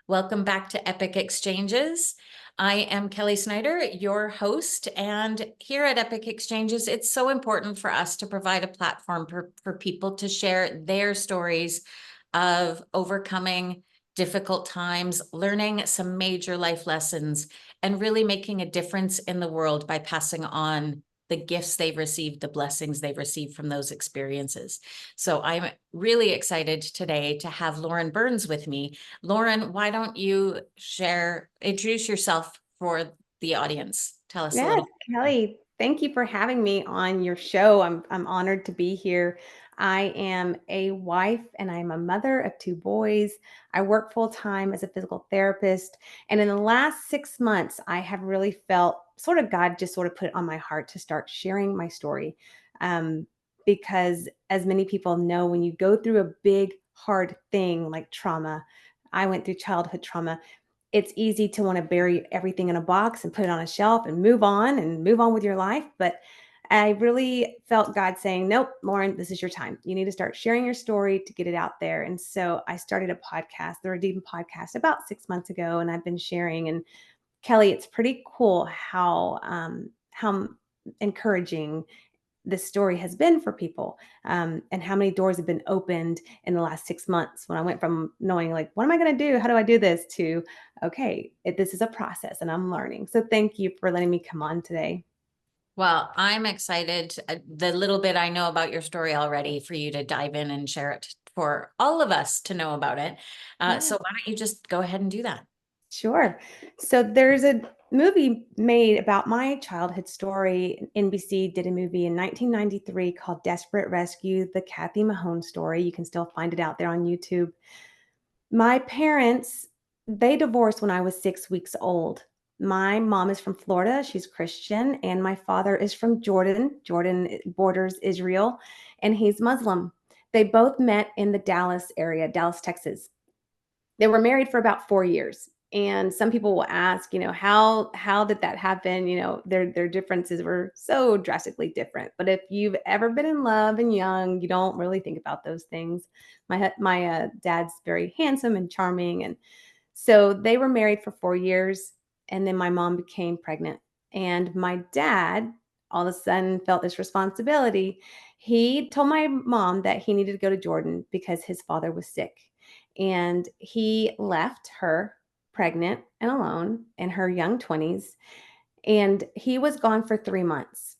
Welcome back to Epic Exchanges. I am Kelly Snider, your host, and here at Epic Exchanges, it's so important for us to provide a platform for people to share their stories of overcoming difficult times, learning some major life lessons, and really making a difference in the world by passing on the gifts they've received, the blessings they've received from those experiences. So I'm really excited today to have Lauren Burns with me. Lauren, why don't you introduce yourself for the audience? Tell us a Yes, little. Kelly, thank you for having me on your show. I'm honored to be here. I am a wife and I'm a mother of two boys. I work full time as a physical therapist. And in the last 6 months, I have really felt sort of God just sort of put it on my heart to start sharing my story. Um, because as many people know, when you go through a big, hard thing like trauma, I went through childhood trauma. It's easy to want to bury everything in a box and put it on a shelf and move on with your life. But I really felt God saying, nope, Lauren, this is your time. You need to start sharing your story to get it out there. And so I started a podcast, the Redeem podcast, about 6 months ago, and I've been sharing. And Kelly, it's pretty cool how encouraging this story has been for people, and how many doors have been opened in the last 6 months when I went from knowing, like, what am I going to do? How do I do this? To, okay, this is a process and I'm learning. So thank you for letting me come on today. Well, I'm excited, the little bit I know about your story already, for you to dive in and share it for all of us to know about it. Yeah. So why don't you just go ahead and do that? Sure. So there's a movie made about my childhood story. NBC did a movie in 1993 called Desperate Rescue, the Kathy Mahone story. You can still find it out there on YouTube. My parents, they divorced when I was 6 weeks old. My mom is from Florida, she's Christian, and my father is from Jordan. Jordan borders Israel, and he's Muslim. They both met in the Dallas area, Dallas, Texas. They were married for about 4 years, and some people will ask, how did that happen? Their differences were so drastically different, but if you've ever been in love and young, you don't really think about those things. My dad's very handsome and charming, and so they were married for 4 years, and then my mom became pregnant, and my dad all of a sudden felt this responsibility. He told my mom that he needed to go to Jordan because his father was sick, and he left her pregnant and alone in her young 20s, and he was gone for 3 months.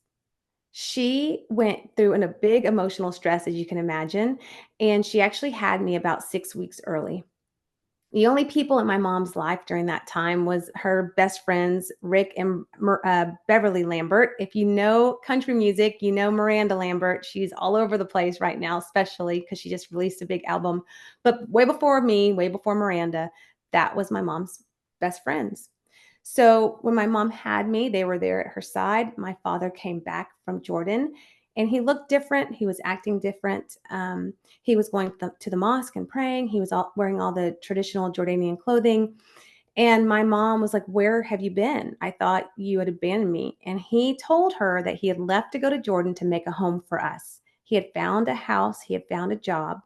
She went through a big emotional stress, as you can imagine, and she actually had me about 6 weeks early. The only people in my mom's life during that time was her best friends, Rick and Beverly Lambert. If you know country music, you know Miranda Lambert. She's all over the place right now, especially because she just released a big album. But way before me, way before Miranda, that was my mom's best friends. So when my mom had me, they were there at her side. My father came back from Jordan, and he looked different. He was acting different. He was going to the mosque and praying. He was wearing all the traditional Jordanian clothing. And my mom was like, "Where have you been? I thought you had abandoned me." And he told her that he had left to go to Jordan to make a home for us. He had found a house, he had found a job.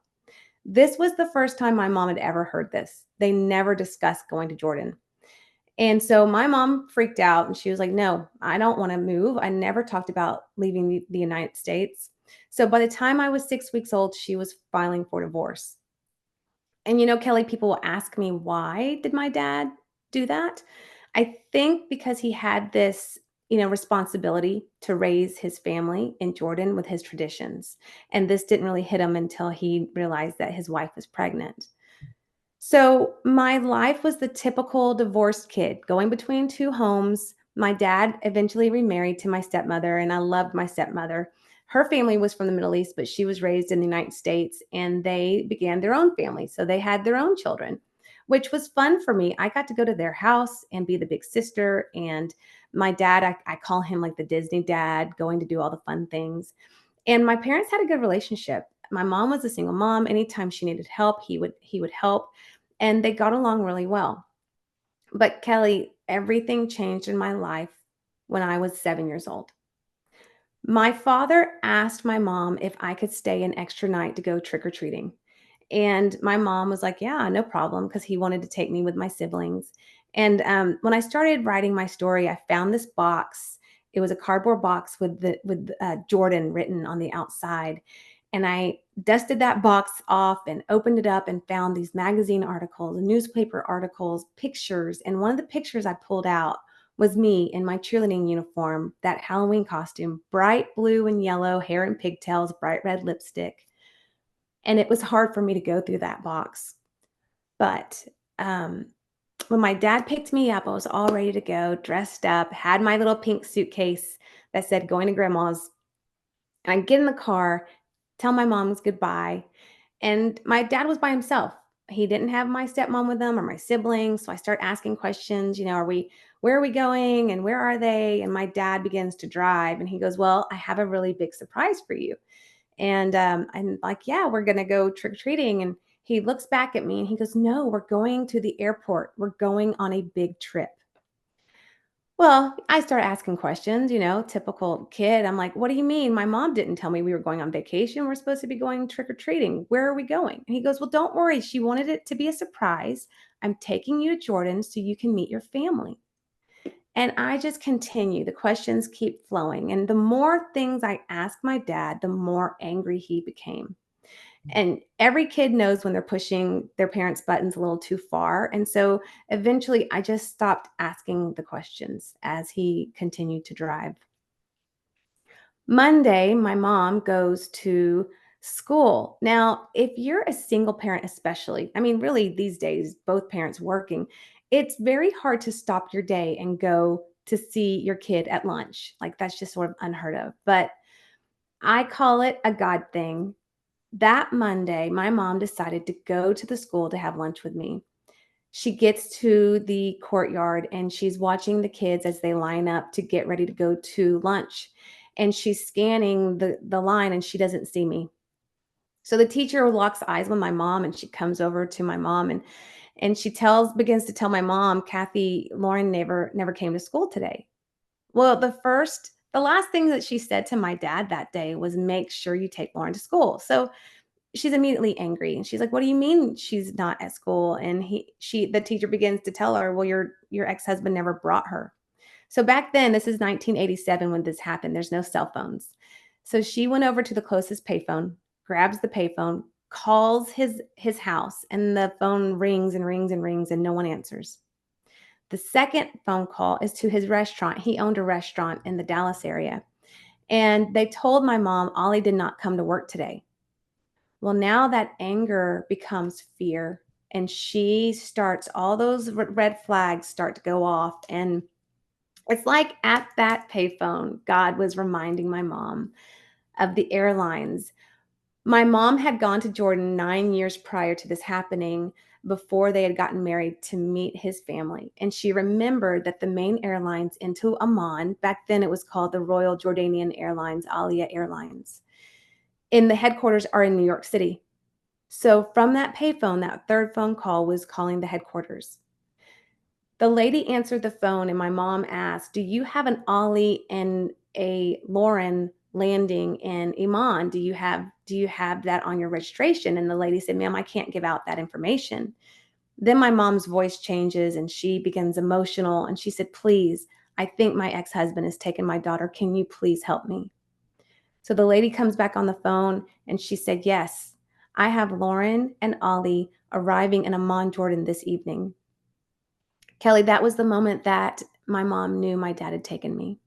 This was the first time my mom had ever heard this. They never discussed going to Jordan. And so my mom freaked out and she was like, "No, I don't want to move." I never talked about leaving the United States. So by the time I was 6 weeks old, she was filing for divorce. And Kelly, people will ask me, why did my dad do that? I think because he had this, responsibility to raise his family in Jordan with his traditions. And this didn't really hit him until he realized that his wife was pregnant. So my life was the typical divorced kid going between two homes. My dad eventually remarried to my stepmother, and I loved my stepmother. Her family was from the Middle East, but she was raised in the United States, and they began their own family. So they had their own children, which was fun for me. I got to go to their house and be the big sister. And my dad, I call him like the Disney dad, going to do all the fun things. And my parents had a good relationship. My mom was a single mom. Anytime she needed help, he would help, and they got along really well. But Kelly, everything changed in my life when I was 7 years old. My father asked my mom if I could stay an extra night to go trick or treating. And my mom was like, yeah, no problem, because he wanted to take me with my siblings. And when I started writing my story, I found this box. It was a cardboard box with Jordan written on the outside. And I dusted that box off and opened it up and found these magazine articles, newspaper articles, pictures. And one of the pictures I pulled out was me in my cheerleading uniform, that Halloween costume, bright blue and yellow, hair and pigtails, bright red lipstick. And it was hard for me to go through that box. But um, when my dad picked me up, I was all ready to go, dressed up, had my little pink suitcase that said going to grandma's. And I get in the car, tell my mom's goodbye. And my dad was by himself. He didn't have my stepmom with him or my siblings. So I start asking questions, where are we going and where are they? And my dad begins to drive and he goes, well, I have a really big surprise for you. And I'm like, yeah, we're going to go trick or treating. And he looks back at me and he goes, no, we're going to the airport. We're going on a big trip. Well, I start asking questions, typical kid. I'm like, what do you mean? My mom didn't tell me we were going on vacation. We're supposed to be going trick or treating. Where are we going? And he goes, well, don't worry. She wanted it to be a surprise. I'm taking you to Jordan so you can meet your family. And I just continue. The questions keep flowing. And the more things I asked my dad, the more angry he became. And every kid knows when they're pushing their parents' buttons a little too far. And so eventually I just stopped asking the questions as he continued to drive. Monday, my mom goes to school. Now, if you're a single parent, especially, I mean, really these days, both parents working, it's very hard to stop your day and go to see your kid at lunch. Like that's just sort of unheard of. But I call it a God thing. That Monday, my mom decided to go to the school to have lunch with me. She gets to the courtyard and she's watching the kids as they line up to get ready to go to lunch. And she's scanning the line and she doesn't see me. So the teacher locks eyes with my mom and she comes over to my mom and she begins to tell my mom, Kathy, Lauren never came to school today. Well, the last thing that she said to my dad that day was, make sure you take Lauren to school. So she's immediately angry and she's like, what do you mean she's not at school? And the teacher begins to tell her, well, your ex-husband never brought her. So back then, this is 1987 when this happened, there's no cell phones. So she went over to the closest payphone, grabs the payphone, calls his house, and the phone rings and rings and rings and no one answers. The second phone call is to his restaurant. He owned a restaurant in the Dallas area. And they told my mom Ollie did not come to work today. Well, now that anger becomes fear, and she starts, all those red flags start to go off. And it's like at that payphone, God was reminding my mom of the airlines. My mom had gone to Jordan 9 years prior to this happening, before they had gotten married, to meet his family. And she remembered that the main airlines into Amman, back then it was called the Royal Jordanian Airlines, Alia Airlines, in the headquarters are in New York City. So from that payphone, that third phone call was calling the headquarters. The lady answered the phone and my mom asked, do you have an Ollie and a Lauren landing in Iman? Do you have that on your registration? And the lady said, ma'am, I can't give out that information. Then my mom's voice changes and she begins emotional and she said, please, I think my ex-husband has taken my daughter. Can you please help me? So the lady comes back on the phone and she said, yes, I have Lauren and Ollie arriving in Amman, Jordan this evening. Kelly, that was the moment that my mom knew my dad had taken me.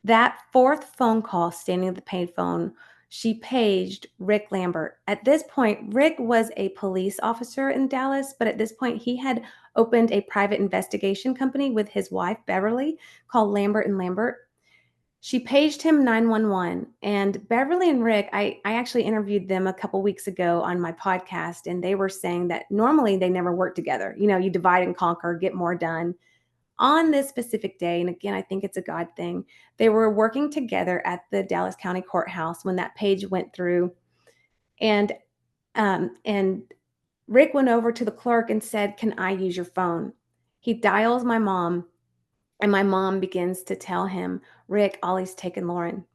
That fourth phone call, standing at the payphone, she paged Rick Lambert. At this point, Rick was a police officer in Dallas, but at this point, he had opened a private investigation company with his wife, Beverly, called Lambert and Lambert. She paged him 911, and Beverly and Rick, I actually interviewed them a couple weeks ago on my podcast, and they were saying that normally they never work together. You divide and conquer, get more done. On this specific day, and again, I think it's a God thing, they were working together at the Dallas County Courthouse when that page went through, and and Rick went over to the clerk and said, "Can I use your phone?" He dials my mom, and my mom begins to tell him, Rick, Ollie's taken Lauren.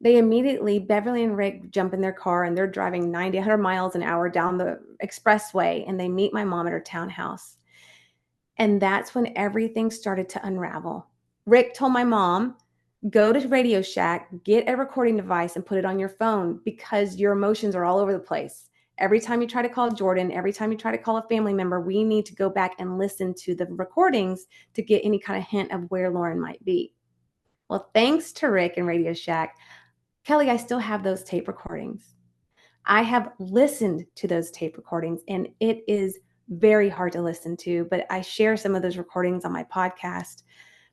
They immediately, Beverly and Rick jump in their car and they're driving 90, 100 miles an hour down the expressway, and they meet my mom at her townhouse. And that's when everything started to unravel. Rick told my mom, go to Radio Shack, get a recording device and put it on your phone because your emotions are all over the place. Every time you try to call Jordan, every time you try to call a family member, we need to go back and listen to the recordings to get any kind of hint of where Lauren might be. Well, thanks to Rick and Radio Shack, Kelly, I still have those tape recordings. I have listened to those tape recordings, and it is very hard to listen to, but I share some of those recordings on my podcast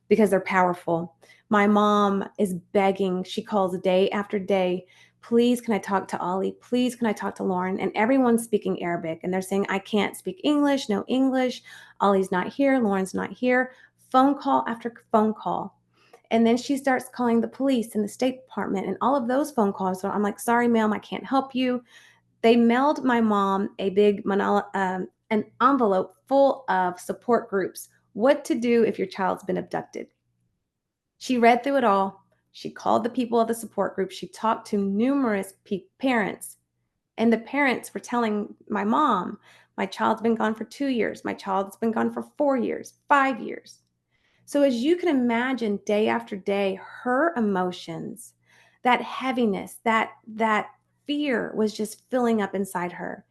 because they're powerful. My mom is begging. She calls day after day. Please, can I talk to Ollie? Please, can I talk to Lauren? And everyone's speaking Arabic, and they're saying, I can't speak English, no English. Ollie's not here. Lauren's not here. Phone call after phone call. And then she starts calling the police and the State Department and all of those phone calls. So I'm like, sorry, ma'am, I can't help you. They mailed my mom a big an envelope full of support groups. What to do if your child's been abducted. She read through it all. She called the people of the support group. She talked to numerous parents. And the parents were telling my mom, my child's been gone for 2 years. My child's been gone for 4 years, 5 years. So as you can imagine, day after day, her emotions, that heaviness, that fear was just filling up inside her.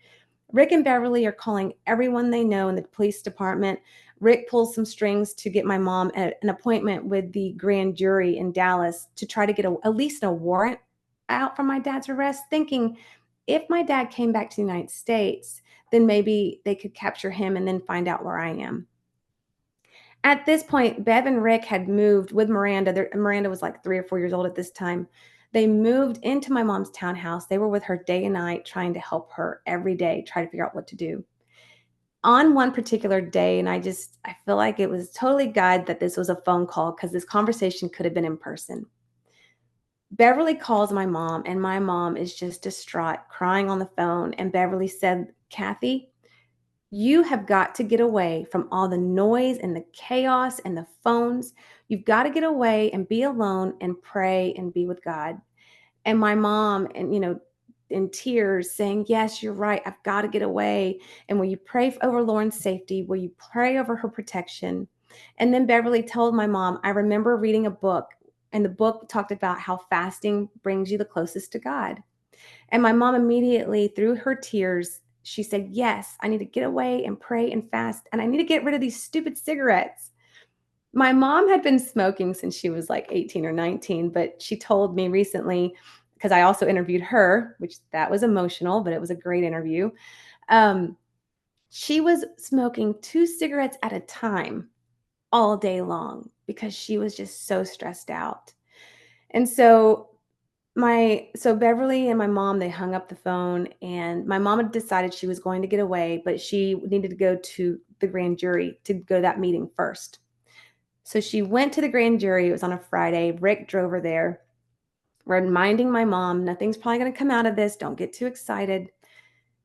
Rick and Beverly are calling everyone they know in the police department. Rick pulls some strings to get my mom an appointment with the grand jury in Dallas to try to get at least a warrant out for my dad's arrest, thinking if my dad came back to the United States, then maybe they could capture him and then find out where I am. At this point, Bev and Rick had moved with Miranda. Miranda was like 3 or 4 years old at this time. They moved into my mom's townhouse. They were with her day and night, trying to help her every day, try to figure out what to do. On one particular day, and I feel like it was totally God that this was a phone call because this conversation could have been in person. Beverly calls my mom, and my mom is just distraught, crying on the phone. And Beverly said, Kathy, you have got to get away from all the noise and the chaos and the phones. You've got to get away and be alone and pray and be with God. And my mom, and in tears saying, yes, you're right. I've got to get away. And will you pray over Lauren's safety? Will you pray over her protection? And then Beverly told my mom, I remember reading a book, and the book talked about how fasting brings you the closest to God. And my mom immediately, through her tears, she said, yes, I need to get away and pray and fast, and I need to get rid of these stupid cigarettes. My mom had been smoking since she was like 18 or 19, but she told me recently, because I also interviewed her, which that was emotional, but it was a great interview. She was smoking 2 cigarettes at a time all day long because she was just so stressed out. And so Beverly and my mom, they hung up the phone, and my mom had decided she was going to get away, but she needed to go to the grand jury to go to that meeting first. So she went to the grand jury. It was on a Friday. Rick drove her there, reminding my mom, nothing's probably going to come out of this. Don't get too excited.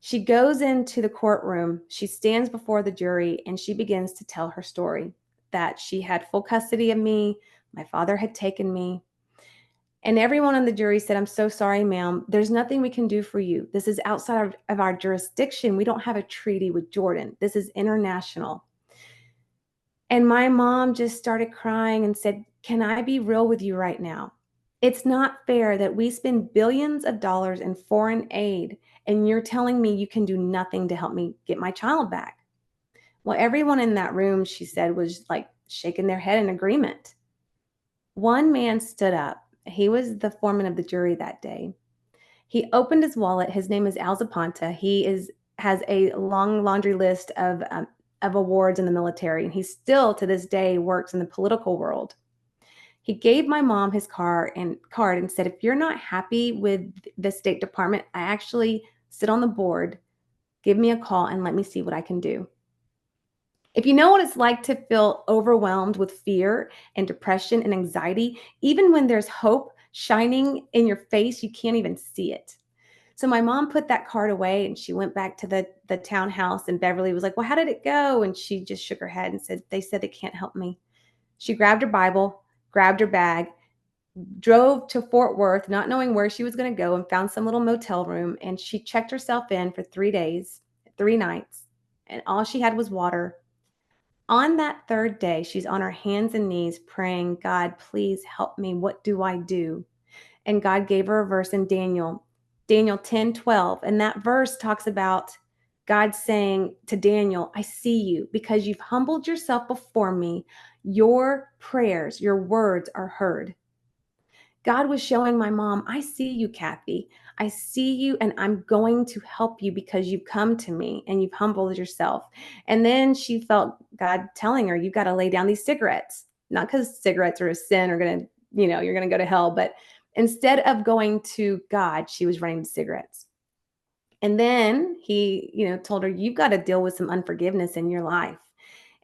She goes into the courtroom. She stands before the jury, and she begins to tell her story, that she had full custody of me. My father had taken me. And everyone on the jury said, I'm so sorry, ma'am. There's nothing we can do for you. This is outside of our jurisdiction. We don't have a treaty with Jordan. This is international. And my mom just started crying and said, can I be real with you right now? It's not fair that we spend billions of dollars in foreign aid, and you're telling me you can do nothing to help me get my child back. Well, everyone in that room, she said, was like shaking their head in agreement. One man stood up. He was the foreman of the jury that day. He opened his wallet. His name is Al Zapanta. Has a long laundry list of awards in the military, and he still to this day works in the political world. He gave my mom his card and said, if you're not happy with the State Department, I actually sit on the board. Give me a call and let me see what I can do. If you know what it's like to feel overwhelmed with fear and depression and anxiety, even when there's hope shining in your face, you can't even see it. So my mom put that card away, and she went back to the townhouse, and Beverly was like, well, how did it go? And she just shook her head and said, they said they can't help me. She grabbed her Bible, grabbed her bag, drove to Fort Worth, not knowing where she was going to go, and found some little motel room. And she checked herself in for 3 days, 3 nights, and all she had was water. On that third day, she's on her hands and knees praying, God, please help me. What do I do? And God gave her a verse in Daniel 10:12. And that verse talks about God saying to Daniel, I see you because you've humbled yourself before me. Your prayers, your words are heard. God was showing my mom, I see you, Kathy. I see you, and I'm going to help you because you've come to me and you've humbled yourself. And then she felt God telling her, you've got to lay down these cigarettes, not because cigarettes are a sin or going to, you're going to go to hell, but instead of going to God, she was running to cigarettes. And then he, told her, you've got to deal with some unforgiveness in your life.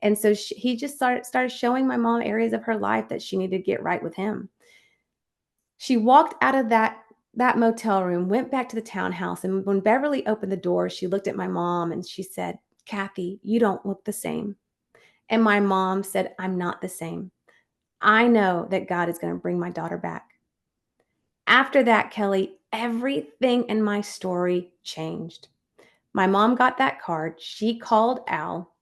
And so he just started showing my mom areas of her life that she needed to get right with him. She walked out of that motel room, went back to the townhouse, and when Beverly opened the door, she looked at my mom and she said, Kathy, you don't look the same. And my mom said, I'm not the same. I know that God is going to bring my daughter back. After that, Kelly, everything in my story changed. My mom got that card. She called Al.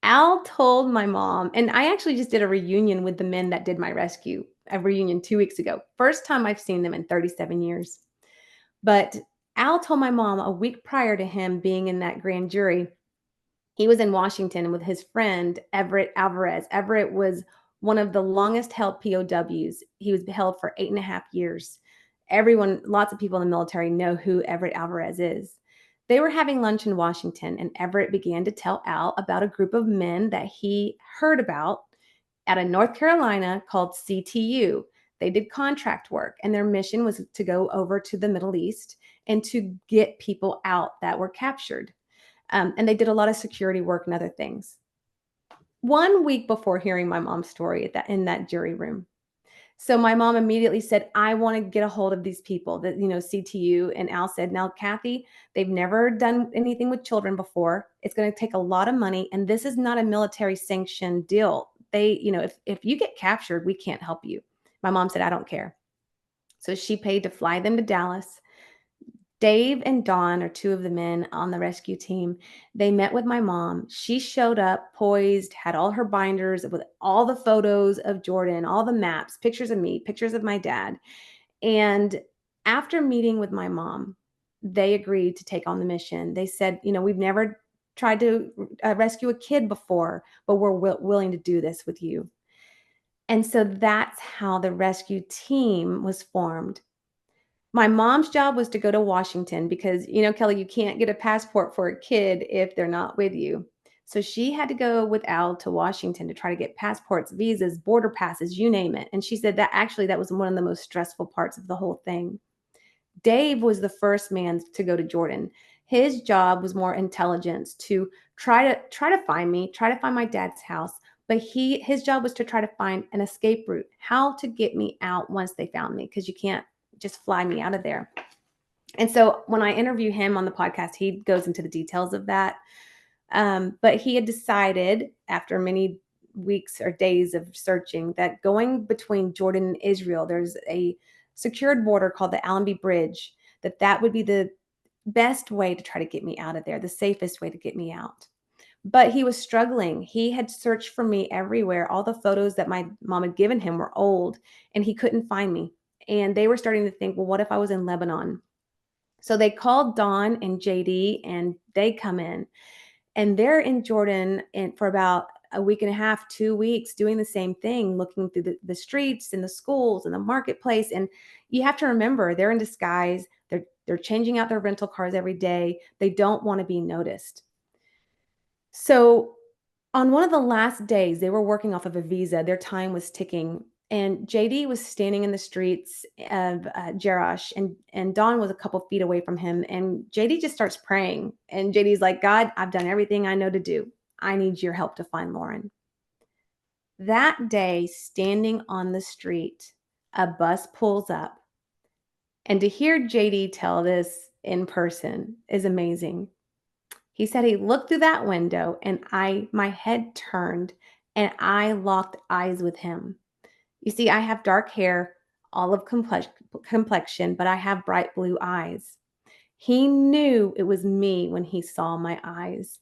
Al told my mom, and I actually just did a reunion with the men that did my rescue, a reunion 2 weeks ago. First time I've seen them in 37 years. But Al told my mom a week prior to him being in that grand jury, he was in Washington with his friend, Everett Alvarez. Everett was one of the longest held POWs. He was held for 8.5 years. Lots of people in the military know who Everett Alvarez is. They were having lunch in Washington, and Everett began to tell Al about a group of men that he heard about out of North Carolina called CTU. They did contract work, and their mission was to go over to the Middle East and to get people out that were captured. And they did a lot of security work and other things. 1 week before hearing my mom's story in that jury room. So my mom immediately said, I want to get a hold of these people that, CTU. And Al said, now, Kathy, they've never done anything with children before. It's going to take a lot of money. And this is not a military sanctioned deal. If you get captured, we can't help you. My mom said, I don't care. So she paid to fly them to Dallas. Dave and Dawn are two of the men on the rescue team. They met with my mom. She showed up poised, had all her binders with all the photos of Jordan, all the maps, pictures of me, pictures of my dad. And after meeting with my mom, they agreed to take on the mission. They said, we've never tried to rescue a kid before, but we're willing to do this with you. And so that's how the rescue team was formed. My mom's job was to go to Washington because, Kelly, you can't get a passport for a kid if they're not with you. So she had to go with Al to Washington to try to get passports, visas, border passes, you name it. And she said that was one of the most stressful parts of the whole thing. Dave was the first man to go to Jordan. His job was more intelligence to try to find me, try to find my dad's house. But his job was to try to find an escape route, how to get me out once they found me, because you can't just fly me out of there. And so when I interview him on the podcast, he goes into the details of that. But he had decided after many weeks or days of searching that going between Jordan and Israel, there's a secured border called the Allenby Bridge, that would be the best way to try to get me out of there, the safest way to get me out. But he was struggling. He had searched for me everywhere. All the photos that my mom had given him were old, and he couldn't find me. And they were starting to think, well, what if I was in Lebanon? So they called Dawn and JD, and they come in. And they're in Jordan for about a week and a half, 2 weeks, doing the same thing, looking through the streets and the schools and the marketplace. And you have to remember, they're in disguise. They're changing out their rental cars every day. They don't want to be noticed. So on one of the last days, they were working off of a visa. Their time was ticking. And JD was standing in the streets of Jerash, and Dawn was a couple feet away from him. And JD just starts praying. And JD's like, God, I've done everything I know to do. I need your help to find Lauren. That day, standing on the street, a bus pulls up. And to hear JD tell this in person is amazing. He said he looked through that window, and my head turned and I locked eyes with him. You see, I have dark hair. olive complexion, but I have bright blue eyes. He knew it was me when he saw my eyes.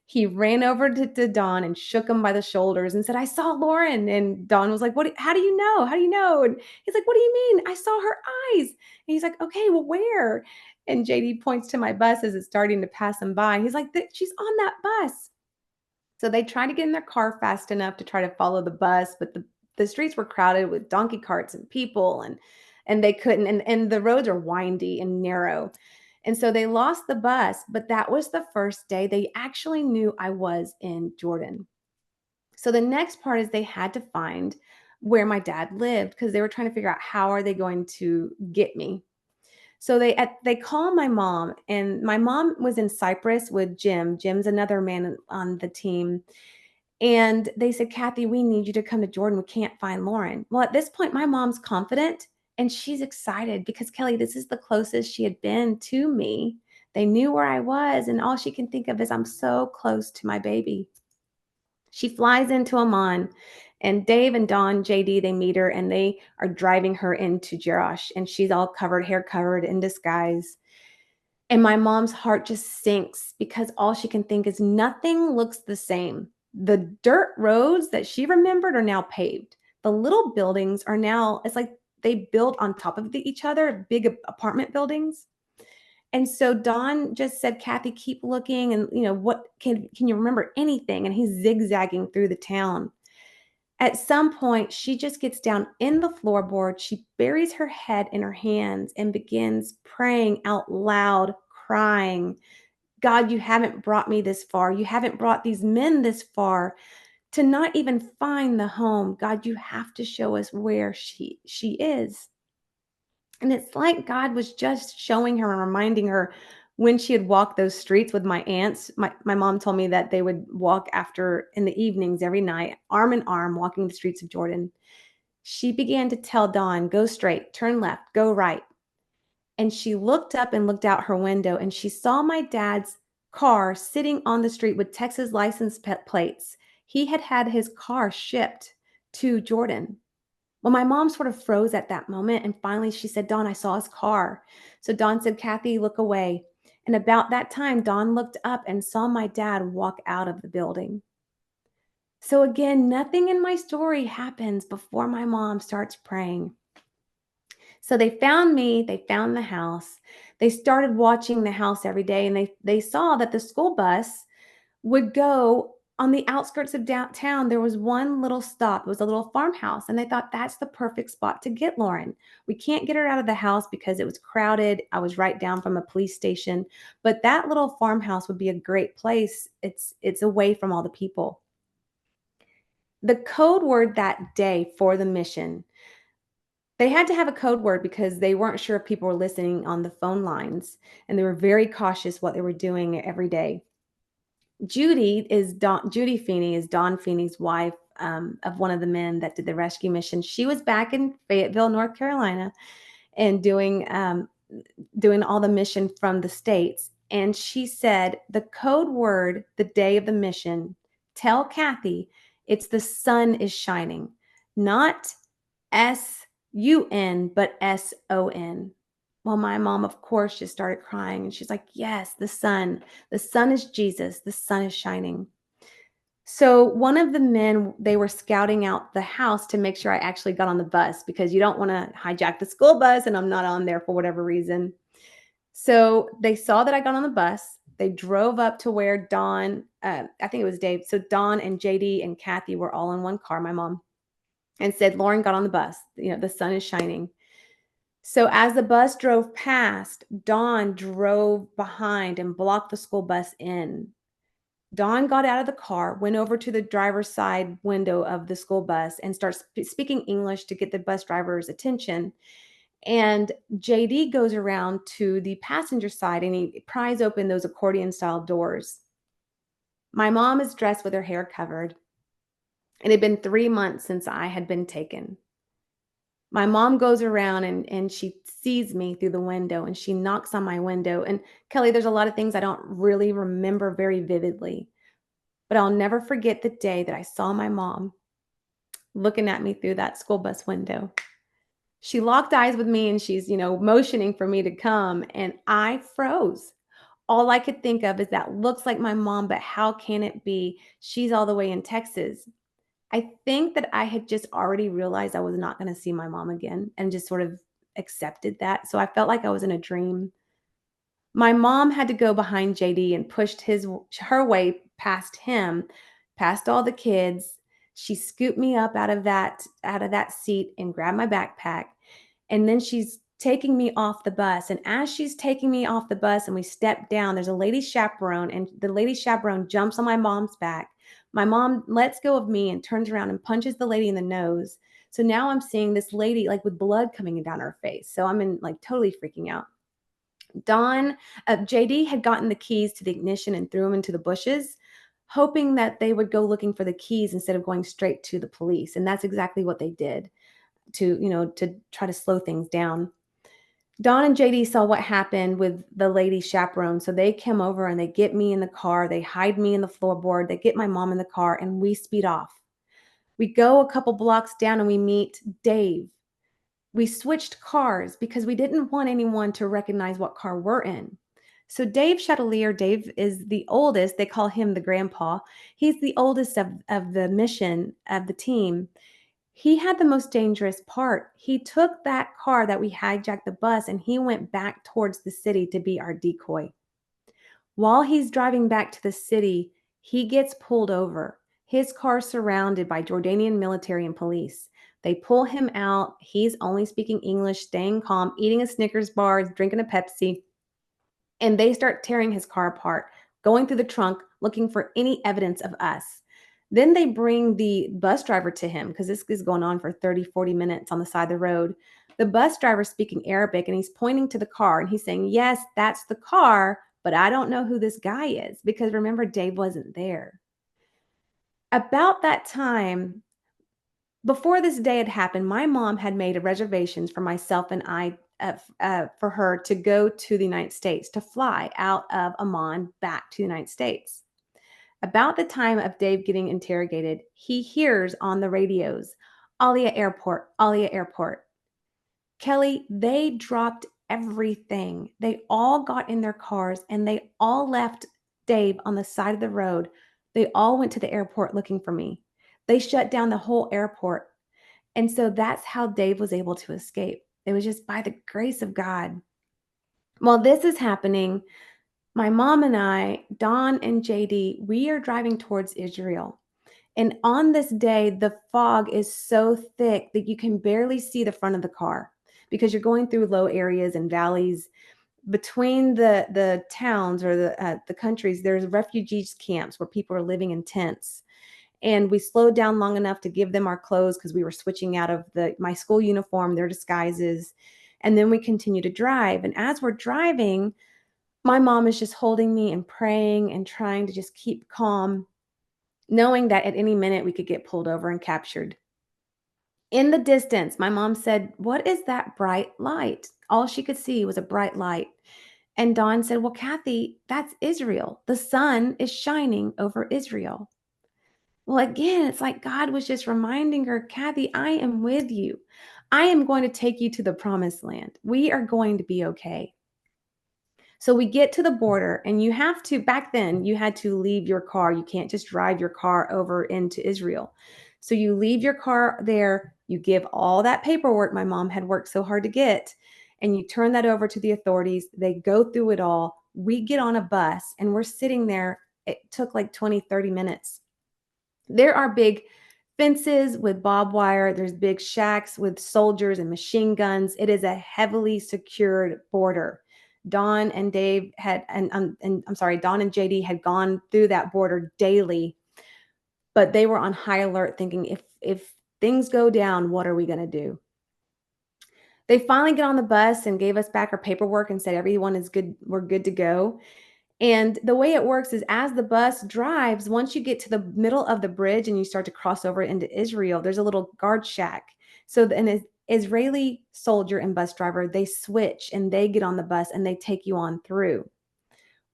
He ran over to Don and shook him by the shoulders and said, "I saw Lauren." And Don was like, "What? How do you know? How do you know?" And he's like, "What do you mean? I saw her eyes." And he's like, "Okay, well, where?" And JD points to my bus as it's starting to pass him by. He's like, "She's on that bus." So they tried to get in their car fast enough to try to follow the bus, but the streets were crowded with donkey carts and people, and they couldn't, and the roads are windy and narrow. And so they lost the bus, but that was the first day they actually knew I was in Jordan. So the next part is they had to find where my dad lived because they were trying to figure out how are they going to get me. So they call my mom, and my mom was in Cyprus with Jim. Jim's another man on the team. And they said, "Kathy, we need you to come to Jordan. We can't find Lauren." Well, at this point, my mom's confident and she's excited because Kelly, this is the closest she had been to me. They knew where I was, and all she can think of is I'm so close to my baby. She flies into Amman, and Dave and Don, JD, they meet her and they are driving her into Jerash, and she's all covered, hair covered, in disguise. And my mom's heart just sinks because all she can think is nothing looks the same. The dirt roads that she remembered are now paved. The little buildings are now, it's like they built on top of each other, big apartment buildings. And so Don just said, "Kathy, keep looking. And, what can you remember anything?" And he's zigzagging through the town. At some point, she just gets down in the floorboard. She buries her head in her hands and begins praying out loud, crying, "God, you haven't brought me this far. You haven't brought these men this far to not even find the home. God, you have to show us where she is." And it's like God was just showing her and reminding her when she had walked those streets with my aunts. My mom told me that they would walk after in the evenings every night, arm in arm, walking the streets of Jordan. She began to tell Dawn, "Go straight, turn left, go right." And she looked up and looked out her window and she saw my dad's car sitting on the street with Texas license plates. He had had his car shipped to Jordan. Well, my mom sort of froze at that moment. And finally she said, "Dawn, I saw his car." So Dawn said, "Kathy, look away." And about that time, Dawn looked up and saw my dad walk out of the building. So again, nothing in my story happens before my mom starts praying. So they found me, they found the house. They started watching the house every day, and they saw that the school bus would go on the outskirts of downtown. There was one little stop. It was a little farmhouse, and they thought that's the perfect spot to get Lauren. We can't get her out of the house because it was crowded. I was right down from a police station, but that little farmhouse would be a great place. It's away from all the people. The code word that day for the mission, they had to have a code word because they weren't sure if people were listening on the phone lines, and they were very cautious what they were doing every day. Judy Feeney is Don Feeney's wife, of one of the men that did the rescue mission. She was back in Fayetteville, North Carolina, and doing all the mission from the States. And she said, "The code word the day of the mission, tell Kathy it's the sun is shining, not SUN, but SON." Well, my mom, of course, just started crying. And she's like, "Yes, the sun. The sun is Jesus. The sun is shining." So one of the men, they were scouting out the house to make sure I actually got on the bus because you don't want to hijack the school bus and I'm not on there for whatever reason. So they saw that I got on the bus. They drove up to where Dawn, I think it was Dave. So Dawn and JD and Kathy were all in one car, my mom, and said, "Lauren got on the bus. The sun is shining." So as the bus drove past, Dawn drove behind and blocked the school bus in. Dawn got out of the car, went over to the driver's side window of the school bus and starts speaking English to get the bus driver's attention. And JD goes around to the passenger side and he pries open those accordion style doors. My mom is dressed with her hair covered. It had been 3 months since I had been taken. My mom goes around and she sees me through the window and she knocks on my window. And Kelly, there's a lot of things I don't really remember very vividly, but I'll never forget the day that I saw my mom looking at me through that school bus window. She locked eyes with me and she's, motioning for me to come. And I froze. All I could think of is that looks like my mom, but how can it be? She's all the way in Texas. I think that I had just already realized I was not going to see my mom again and just sort of accepted that. So I felt like I was in a dream. My mom had to go behind JD and pushed her way past him, past all the kids. She scooped me up out of that seat and grabbed my backpack. And then she's taking me off the bus. And as she's taking me off the bus and we step down, there's a lady chaperone, and the lady chaperone jumps on my mom's back. My mom lets go of me and turns around and punches the lady in the nose. So now I'm seeing this lady like with blood coming down her face. So I'm in like totally freaking out. JD had gotten the keys to the ignition and threw them into the bushes, hoping that they would go looking for the keys instead of going straight to the police. And that's exactly what they did to try to slow things down. Don and JD saw what happened with the lady chaperone. So they come over and they get me in the car. They hide me in the floorboard. They get my mom in the car and we speed off. We go a couple blocks down and we meet Dave. We switched cars because we didn't want anyone to recognize what car we're in. So Dave Chatelier, Dave is the oldest. They call him the grandpa. He's the oldest of the mission of the team. He had the most dangerous part. He took that car that we hijacked the bus and he went back towards the city to be our decoy. While he's driving back to the city, he gets pulled over. His car surrounded by Jordanian military and police. They pull him out. He's only speaking English, staying calm, eating a Snickers bar, drinking a Pepsi, and they start tearing his car apart, going through the trunk, looking for any evidence of us. Then they bring the bus driver to him because this is going on for 30, 40 minutes on the side of the road. The bus driver speaking Arabic and he's pointing to the car and he's saying, yes, that's the car, but I don't know who this guy is because remember, Dave wasn't there. About that time, before this day had happened, my mom had made reservations for myself and I for her to go to the United States, to fly out of Amman back to the United States. About the time of Dave getting interrogated, he hears on the radios, Alia Airport, Alia Airport. Kelly, they dropped everything. They all got in their cars and they all left Dave on the side of the road. They all went to the airport looking for me. They shut down the whole airport. And so that's how Dave was able to escape. It was just by the grace of God. While this is happening, my mom and I, Don and JD, we are driving towards Israel. And on this day, the fog is so thick that you can barely see the front of the car because you're going through low areas and valleys. Between the towns or the countries, there's refugees camps where people are living in tents. And we slowed down long enough to give them our clothes because we were switching out of my school uniform, their disguises. And then we continue to drive. And as we're driving, my mom is just holding me and praying and trying to just keep calm, knowing that at any minute we could get pulled over and captured. In the distance, my mom said, what is that bright light? All she could see was a bright light. And Dawn said, well, Kathy, that's Israel. The sun is shining over Israel. Well, again, it's like God was just reminding her, Kathy, I am with you. I am going to take you to the promised land. We are going to be okay. So we get to the border, and you have to, back then, you had to leave your car. You can't just drive your car over into Israel. So you leave your car there, you give all that paperwork my mom had worked so hard to get, and you turn that over to the authorities. They go through it all. We get on a bus, and we're sitting there. It took like 20, 30 minutes. There are big fences with barbed wire. There's big shacks with soldiers and machine guns. It is a heavily secured border. Don and Dave had, and I'm sorry, Don and JD had gone through that border daily, but they were on high alert, thinking if things go down, what are we going to do? They finally get on the bus and gave us back our paperwork and said everyone is good. We're good to go. And the way it works is as the bus drives, once you get to the middle of the bridge and you start to cross over into Israel, there's a little guard shack. So an Israeli soldier and bus driver, they switch and they get on the bus and they take you on through.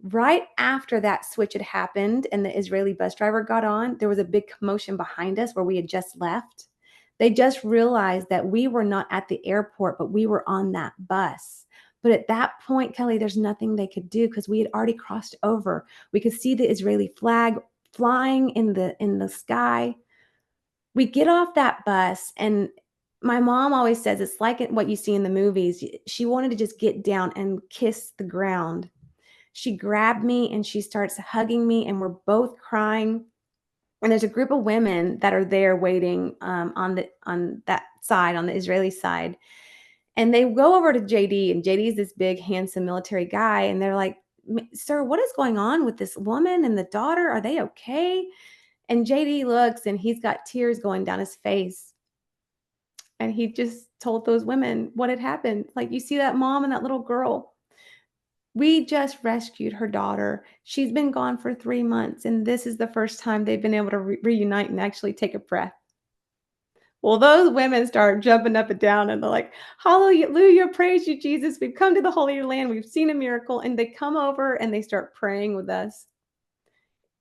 Right after that switch had happened and the Israeli bus driver got on, there was a big commotion behind us where we had just left. They just realized that we were not at the airport, but we were on that bus. But at that point, Kelly, there's nothing they could do because we had already crossed over. We could see the Israeli flag flying in the sky. We get off that bus, and my mom always says it's like what you see in the movies. She wanted to just get down and kiss the ground. She grabbed me and she starts hugging me, and we're both crying. And there's a group of women that are there waiting on that side, on the Israeli side. And they go over to JD, and JD is this big, handsome military guy. And they're like, "Sir, what is going on with this woman and the daughter? Are they okay?" And JD looks, and he's got tears going down his face. And he just told those women what had happened. Like, you see that mom and that little girl? We just rescued her daughter. She's been gone for 3 months, and this is the first time they've been able to reunite and actually take a breath. Well, those women start jumping up and down, and they're like, "Hallelujah, praise you, Jesus. We've come to the Holy Land. We've seen a miracle." And they come over and they start praying with us.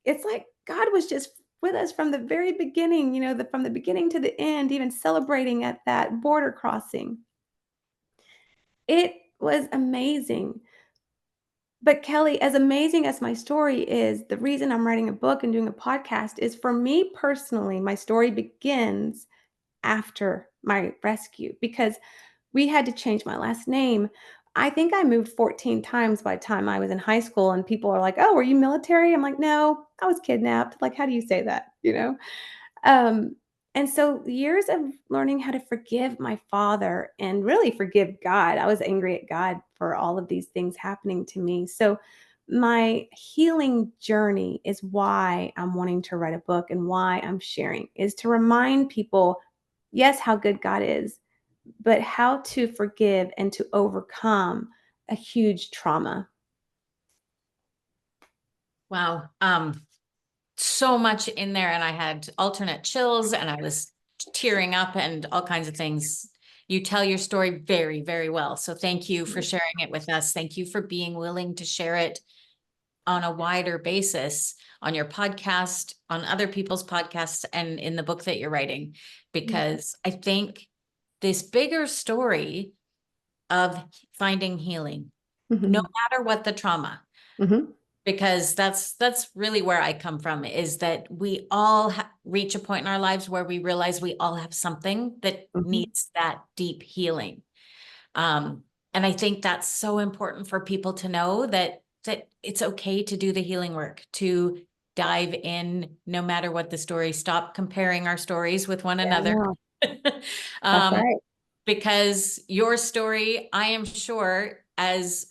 It's like God was just with us from the very beginning, from the beginning to the end, even celebrating at that border crossing. It was amazing. But Kelly, as amazing as my story is, the reason I'm writing a book and doing a podcast is, for me personally, my story begins after my rescue because we had to change my last name. I think I moved 14 times by the time I was in high school, and people are like, "Oh, were you military?" I'm like, "No, I was kidnapped." Like, how do you say that? Um, and so years of learning how to forgive my father and really forgive God. I was angry at God for all of these things happening to me. So my healing journey is why I'm wanting to write a book and why I'm sharing, is to remind people, yes, how good God is, but how to forgive and to overcome a huge trauma. Wow. So much in there, and I had alternate chills, and I was tearing up and all kinds of things. You tell your story very, very well. So thank you for sharing it with us. Thank you for being willing to share it on a wider basis on your podcast, on other people's podcasts, and in the book that you're writing, because I think this bigger story of finding healing, no Mhm. matter what the trauma, Mhm. because that's really where I come from, is that we all reach a point in our lives where we realize we all have something that Mhm. needs that deep healing. Um, and I think that's so important for people to know, that it's okay to do the healing work, to dive in no matter what the story. Stop comparing our stories with one another. Yeah, that's um, right. because your story, I am sure, as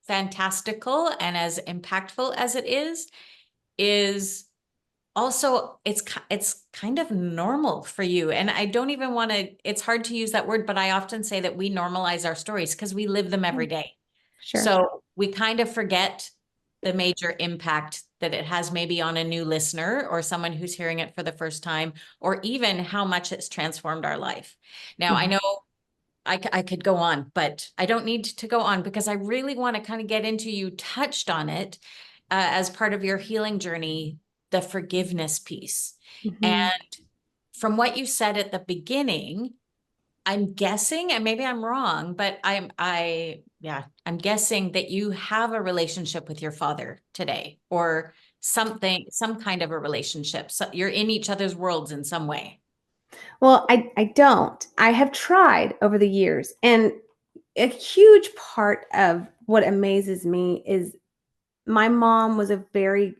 fantastical and as impactful as it is also, it's kind of normal for you. And I don't even want to, it's hard to use that word, but I often say that we normalize our stories because we live them every day. Sure. So we kind of forget the major impact that it has maybe on a new listener or someone who's hearing it for the first time, or even how much it's transformed our life. Now, I Mhm. know I could go on, but I don't need to go on because I really want to kind of get into, you touched on it as part of your healing journey, the forgiveness piece. And Mhm. from what you said at the beginning, I'm guessing, and maybe I'm wrong, but I'm guessing that you have a relationship with your father today, or something, some kind of a relationship. So you're in each other's worlds in some way. Well, I don't. I have tried over the years, and a huge part of what amazes me is my mom was a very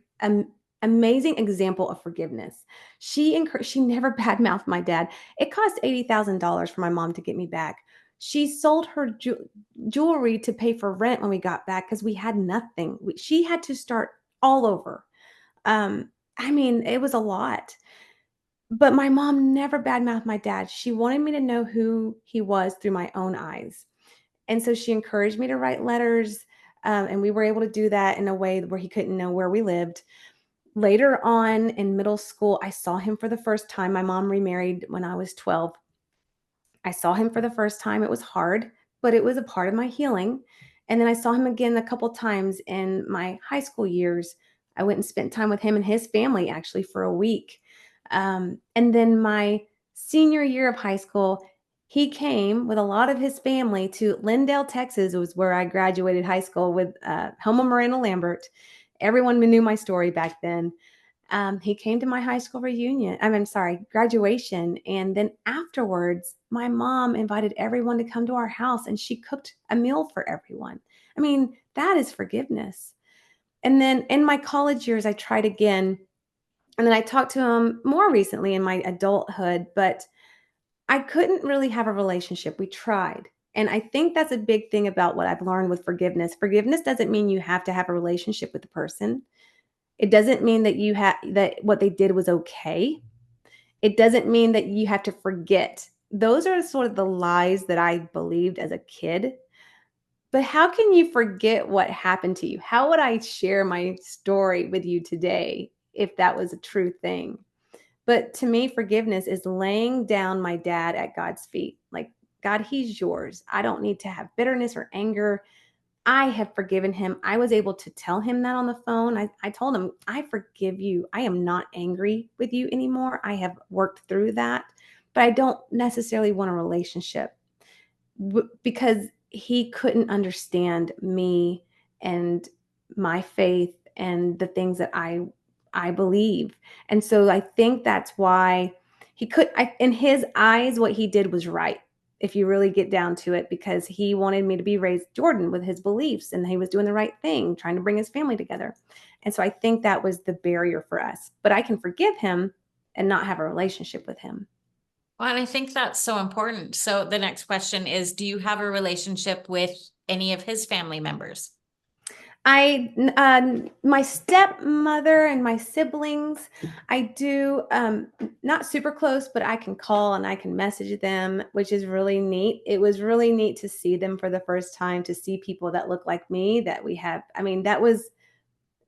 amazing example of forgiveness. She never badmouthed my dad. It cost $80,000 for my mom to get me back. She sold her jewelry to pay for rent when we got back because we had nothing. She had to start all over. I mean, it was a lot. But my mom never badmouthed my dad. She wanted me to know who he was through my own eyes. And so she encouraged me to write letters, and we were able to do that in a way where he couldn't know where we lived. Later on in middle school, I saw him for the first time. My mom remarried when I was 12. I saw him for the first time. It was hard, but it was a part of my healing. And then I saw him again a couple times in my high school years. I went and spent time with him and his family actually for a week. And then my Senior year of high school, he came with a lot of his family to Lindale, Texas. It was where I graduated high school with Helma Moreno Lambert. Everyone knew my story back then. He came to my high school reunion. I mean, sorry, graduation. And then afterwards, my mom invited everyone to come to our house and she cooked a meal for everyone. I mean, that is forgiveness. And then in my college years, I tried again. And then I talked to him more recently in my adulthood, but I couldn't really have a relationship. We tried. And I think that's a big thing about what I've learned with forgiveness. Forgiveness doesn't mean you have to have a relationship with the person. It doesn't mean that you have that what they did was okay. It doesn't mean that you have to forget. Those are sort of the lies that I believed as a kid. But how can you forget what happened to you? How would I share my story with you today if that was a true thing? But to me, forgiveness is laying down my dad at God's feet. Like, God, he's yours. I don't need to have bitterness or anger. I have forgiven him. I was able to tell him that on the phone. I told him, I forgive you. I am not angry with you anymore. I have worked through that, but I don't necessarily want a relationship because he couldn't understand me and my faith and the things that I believe. And so I think that's why in his eyes, what he did was right. If you really get down to it, because he wanted me to be raised Jordan with his beliefs and he was doing the right thing, trying to bring his family together. And so I think that was the barrier for us. But I can forgive him and not have a relationship with him. Well, and I think that's so important. So the next question is, do you have a relationship with any of his family members? My stepmother and my siblings, I do, not super close, but I can call and I can message them, which is really neat. It was really neat to see them for the first time, to see people that look like me that we have. I mean, that was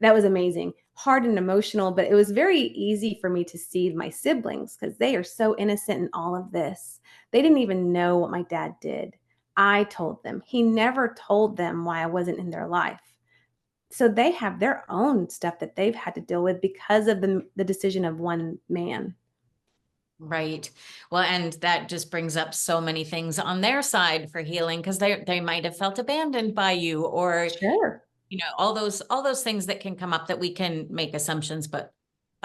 amazing. Hard and emotional, but it was very easy for me to see my siblings because they are so innocent in all of this. They didn't even know what my dad did. I told them. He never told them why I wasn't in their life. So they have their own stuff that they've had to deal with because of the decision of one man. Right. Well, and that just brings up so many things on their side for healing because they might have felt abandoned by you, or Sure. all those things that can come up that we can make assumptions, but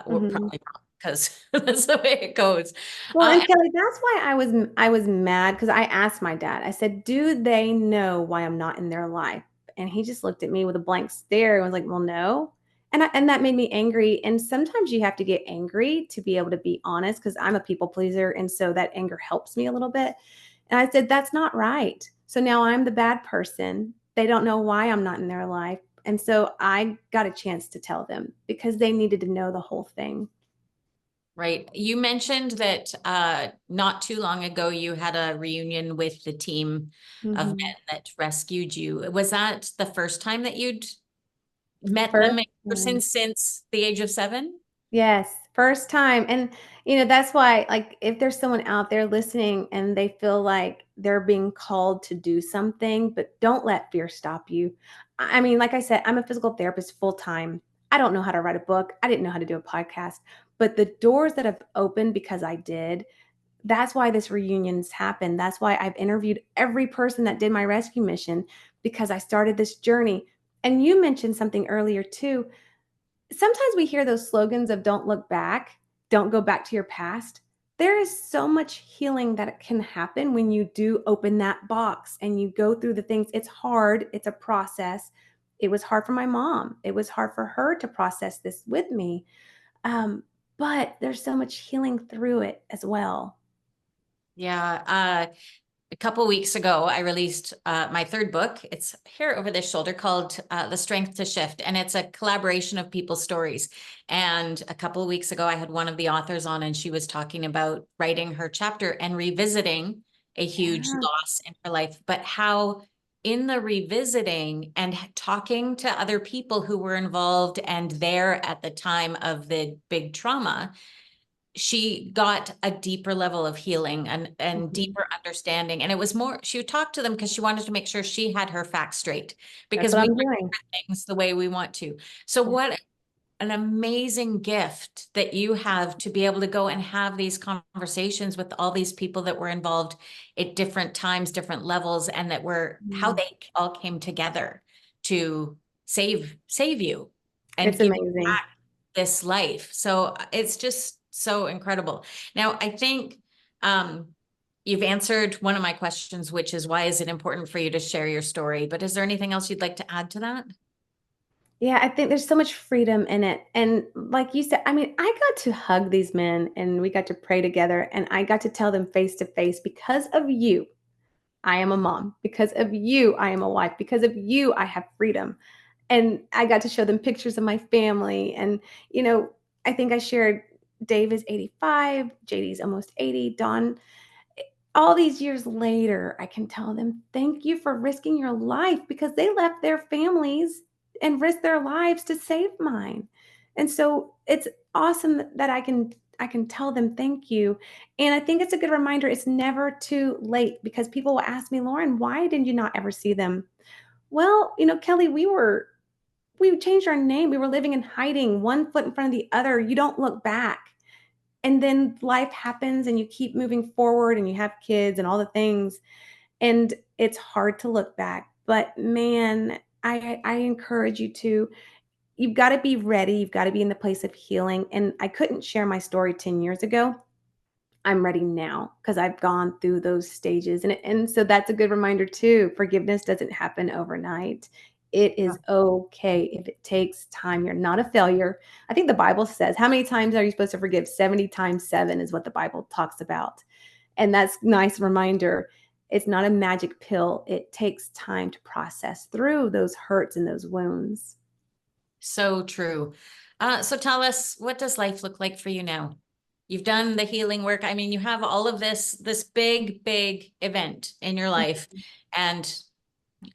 we're Mhm. probably wrong because that's the way it goes. Well, and Kelly, that's why I was mad because I asked my dad. I said, "Do they know why I'm not in their life?" And he just looked at me with a blank stare and was like, "Well, no." And that made me angry. And sometimes you have to get angry to be able to be honest because I'm a people pleaser, and so that anger helps me a little bit. And I said, "That's not right." So now I'm the bad person. They don't know why I'm not in their life. And so I got a chance to tell them because they needed to know the whole thing. Right. You mentioned that not too long ago you had a reunion with the team of men Mhm. that rescued you. Was that the first time that you'd met First them in time. person since the age of 7? Yes, first time, and, that's why, like, if there's someone out there listening and they feel like they're being called to do something, but don't let fear stop you. I mean, like I said, I'm a physical therapist full time. I don't know how to write a book. I didn't know how to do a podcast, but the doors that have opened because I did, that's why this reunion's happened. That's why I've interviewed every person that did my rescue mission because I started this journey. And you mentioned something earlier too. Sometimes we hear those slogans of don't look back, don't go back to your past. There is so much healing that can happen when you do open that box and you go through the things. It's hard, it's a process. It was hard for my mom. It was hard for her to process this with me. Um, but there's so much healing through it as well. Yeah. A couple weeks ago, I released my third book. It's here over this shoulder, called The Strength to Shift. And it's a collaboration of people's stories. And a couple of weeks ago, I had one of the authors on, and she was talking about writing her chapter and revisiting a huge Yeah, loss in her life, but how in the revisiting and talking to other people who were involved and there at the time of the big trauma, she got a deeper level of healing and mhm. deeper understanding. And it was more, she would talk to them because she wanted to make sure she had her facts straight, That's because what we I'm don't doing. hear things the way we want to. So Yeah. an amazing gift that you have to be able to go and have these conversations with all these people that were involved at different times, different levels, and that were how Mm. they all came together to save you and It's give you amazing. back this life. So it's just so incredible. Now, I think you've answered one of my questions, which is why is it important for you to share your story? But is there anything else you'd like to add to that? Yeah, I think there's so much freedom in it. And like you said, I mean, I got to hug these men and we got to pray together and I got to tell them face to face, because of you, I am a mom. Because of you, I am a wife. Because of you, I have freedom. And I got to show them pictures of my family. And, you know, I think I shared Dave is 85, JD's almost 80, Dawn, all these years later, I can tell them, thank you for risking your life, because they left their families and risked their lives to save mine. And so it's awesome that I can tell them thank you. And I think it's a good reminder, it's never too late, because people will ask me, Lauren, why did you not ever see them? Well, Kelly, we changed our name. We were living in hiding, one foot in front of the other. You don't look back. And then life happens and you keep moving forward and you have kids and all the things. And it's hard to look back. But man, I encourage you to, you've got to be ready. You've got to be in the place of healing. And I couldn't share my story 10 years ago. I'm ready now because I've gone through those stages. And so that's a good reminder too. Forgiveness doesn't happen overnight. It is okay if it takes time. You're not a failure. I think the Bible says, how many times are you supposed to forgive? 70 times 7 is what the Bible talks about. And that's a nice reminder. It's not a magic pill. It takes time to process through those hurts and those wounds. So true. So tell us, what does life look like for you now? You've done the healing work. I mean, you have all of this big, big event in your life. And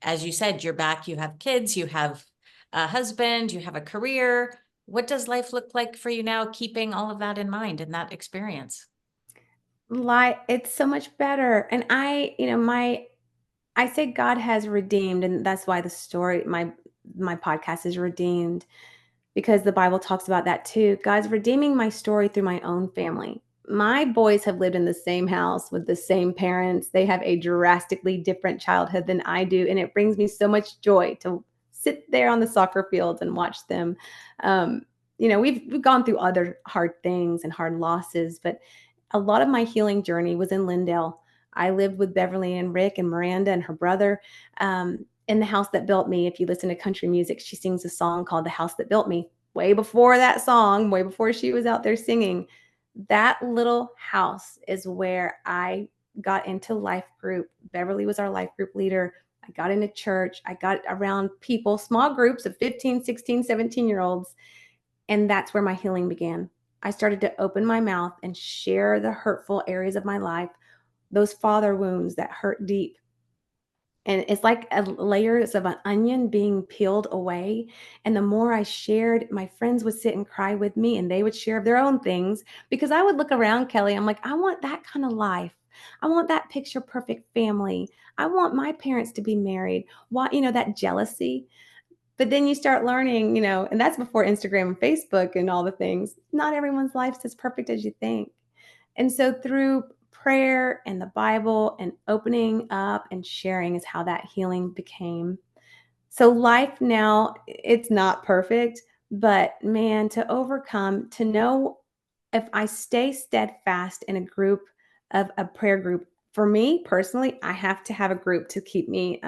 as you said, you're back, you have kids, you have a husband, you have a career. What does life look like for you now, keeping all of that in mind and that experience? It's so much better. And I say God has redeemed, and that's why the story, my podcast is redeemed, because the Bible talks about that too. God's redeeming my story through my own family. My boys have lived in the same house with the same parents. They have a drastically different childhood than I do, and it brings me so much joy to sit there on the soccer fields and watch them. Um, we've gone through other hard things and hard losses, but a lot of my healing journey was in Lindale. I lived with Beverly and Rick and Miranda and her brother in the house that built me. If you listen to country music, she sings a song called The House That Built Me. Way before that song, way before she was out there singing, that little house is where I got into life group. Beverly was our life group leader. I got into church. I got around people, small groups of 15, 16, 17-year-olds. And that's where my healing began. I started to open my mouth and share the hurtful areas of my life, those father wounds that hurt deep. And it's like layers of an onion being peeled away. And the more I shared, my friends would sit and cry with me and they would share their own things, because I would look around, Kelly. I'm like, I want that kind of life. I want that picture perfect family. I want my parents to be married. Why, that jealousy. But then you start learning, and that's before Instagram and Facebook and all the things. Not everyone's life's as perfect as you think. And so through prayer and the Bible and opening up and sharing is how that healing became. So life now, it's not perfect, but man, to overcome, to know, if I stay steadfast in a group, of a prayer group, for me personally, I have to have a group to keep me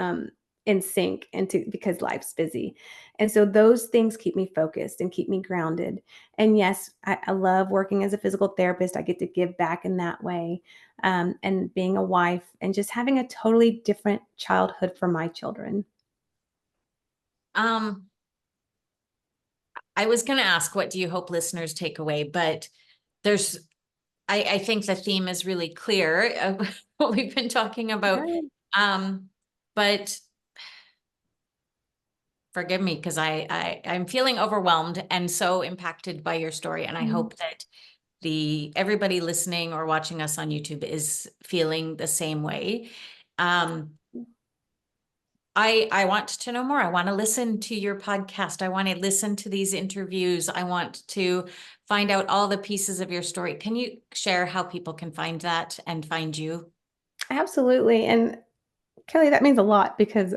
in sync, and to, because life's busy. And so those things keep me focused and keep me grounded. And yes, I love working as a physical therapist. I get to give back in that way. And being a wife and just having a totally different childhood for my children. Um, I was going to ask, what do you hope listeners take away? But there's, I think the theme is really clear of what we've been talking about. Right. But forgive me, because I'm feeling overwhelmed and so impacted by your story. And I Mhm. hope that everybody listening or watching us on YouTube is feeling the same way. Um, I want to know more. I want to listen to your podcast. I want to listen to these interviews. I want to find out all the pieces of your story. Can you share how people can find that and find you? Absolutely. And Kelly, that means a lot because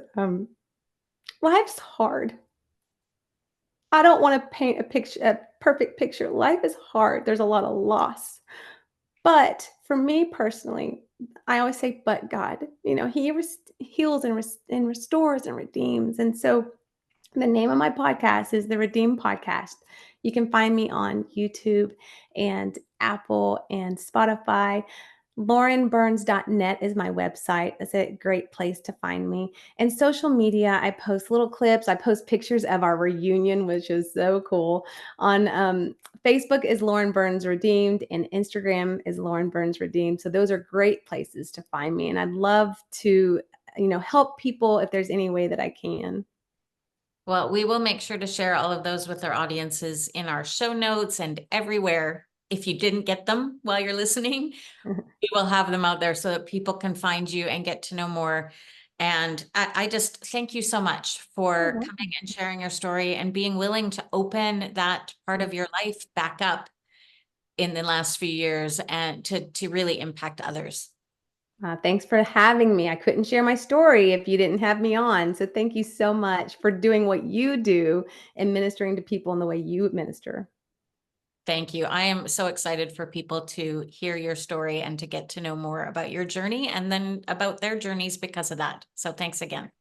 life's hard. I don't want to paint a perfect picture. Life is hard. There's a lot of loss. But for me personally, I always say, but God, He heals and restores and redeems. And so the name of my podcast is the Redeem Podcast. You can find me on YouTube and Apple and Spotify. LaurenBurns.net is my website. That's a great place to find me. And social media, I post little clips. I post pictures of our reunion, which is so cool. On Facebook is Lauren Burns Redeemed, and Instagram is Lauren Burns Redeemed. So those are great places to find me. And I'd love to, help people if there's any way that I can. Well, we will make sure to share all of those with our audiences in our show notes and everywhere. If you didn't get them while you're listening, we will have them out there so that people can find you and get to know more. And I just thank you so much for coming and sharing your story and being willing to open that part of your life back up in the last few years and to really impact others. Thanks for having me. I couldn't share my story if you didn't have me on. So thank you so much for doing what you do and ministering to people in the way you minister. Thank you. I am so excited for people to hear your story and to get to know more about your journey and then about their journeys because of that. So thanks again.